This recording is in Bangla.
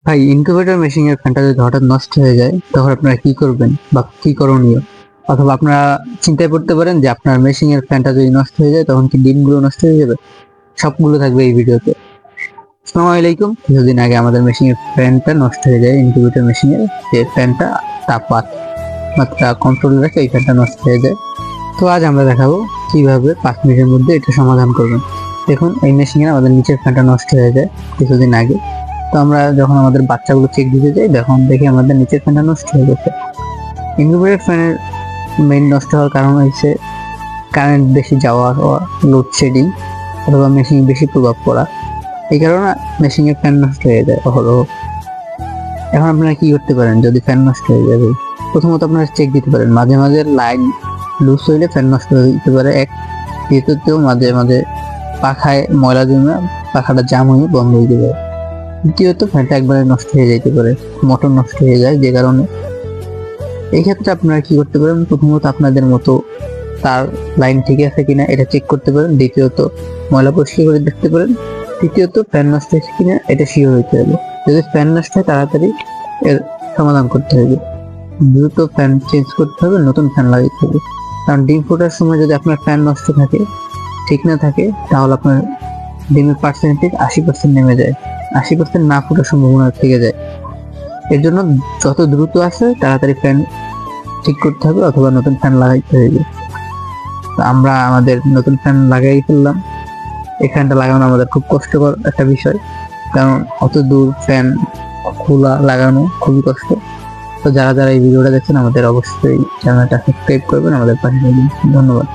ভাই, ইনকিউবেটর মেশিন এর ফ্যানটা যদি হঠাৎ নষ্ট হয়ে যায় তখন আপনারা কি করবেন বা কি করণীয়? অথবা আপনারা চিন্তায় পড়তে পারেন যে আপনার মেশিন এর ফ্যানটা যদি নষ্ট হয়ে যায় তখন কি ডিমগুলো নষ্ট হয়ে যাবে। সবগুলো থাকবে এই ভিডিওতে। আসসালামু আলাইকুম। কিছুদিন আগে আমাদের মেশিন এর ফ্যানটা নষ্ট হয়ে যায়। ইনকিউবেটর মেশিন এর যে ফ্যানটা তাপমাত্রা কন্ট্রোল রাখে এই ফ্যানটা নষ্ট হয়ে যায়। তো আজ আমরা দেখাবো কিভাবে 5 মিনিটের মধ্যে এটা সমাধান করবেন। দেখুন, এই মেশিনে আমাদের নিচের ফ্যানটা নষ্ট হয়ে যায় কিছুদিন আগে। তো আমরা যখন আমাদের বাচ্চাগুলো চেক দিতে যাই তখন দেখি আমাদের নিচের ফ্যানটা নষ্ট হয়ে গেছে। ইনকিউবেটর ফ্যানের মেইন নষ্ট হওয়ার কারণ হচ্ছে কারেন্ট বেশি যাওয়া হওয়া, লোডশেডিং অথবা মেশিন বেশি প্রভাব পড়া। এই কারণে মেশিনের ফ্যান নষ্ট হয়ে যায় অহরহ। এখন আপনারা কি করতে পারেন যদি ফ্যান নষ্ট হয়ে যাবে? প্রথমত আপনারা চেক দিতে পারেন, মাঝে মাঝে লাইন লুজ হইলে ফ্যান নষ্ট হয়ে যেতে পারে এক। দ্বিতীয়ত মাঝে মাঝে পাখায় ময়লা জমে পাখাটা জাম হয়ে বন্ধ হয়ে যাবে। দ্বিতীয়ত ফ্যানটা একবারে নষ্ট হয়ে যেতে পারে, মোটর নষ্ট হয়ে যায় যে কারণে। এই ক্ষেত্রে আপনারা কি করতে পারেন, প্রথমত আপনাদের মতো তার লাইন ঠিক আছে কিনা এটা চেক করতে পারেন। দ্বিতীয়ত ময়লা পরিষ্কার করে দেখতে পারেন। তৃতীয়ত ফ্যান নষ্ট হয়েছে কিনা এটা শিওর হইতে হবে। যদি ফ্যান নষ্ট হয় তাড়াতাড়ি এর সমাধান করতে হবে, দ্রুত ফ্যান চেঞ্জ করতে হবে, নতুন ফ্যান লাগাইতে হবে। কারণ ডিম ফোটার সময় যদি আপনার ফ্যান নষ্ট থাকে, ঠিক না থাকে, তাহলে আপনার ডিমের পার্সেন্টেজ 80% নেমে যায়, 80% না ফোটার সম্ভাবনা থেকে যায়। এর জন্য যত দ্রুত আসে তাড়াতাড়ি ফ্যান ঠিক করতে হবে অথবা নতুন ফ্যান লাগাইতে হবে। তো আমরা আমাদের নতুন ফ্যান লাগাই ফেললাম। এই ফ্যানটা লাগানো আমাদের খুব কষ্টকর একটা বিষয়, কারণ অত দূর ফ্যান খোলা লাগানো খুবই কষ্ট। তো যারা যারা এই ভিডিওটা দেখছেন আমাদের অবশ্যই চ্যানেলটা সাবস্ক্রাইব করবেন, আমাদের পাশে থাকবেন। ধন্যবাদ।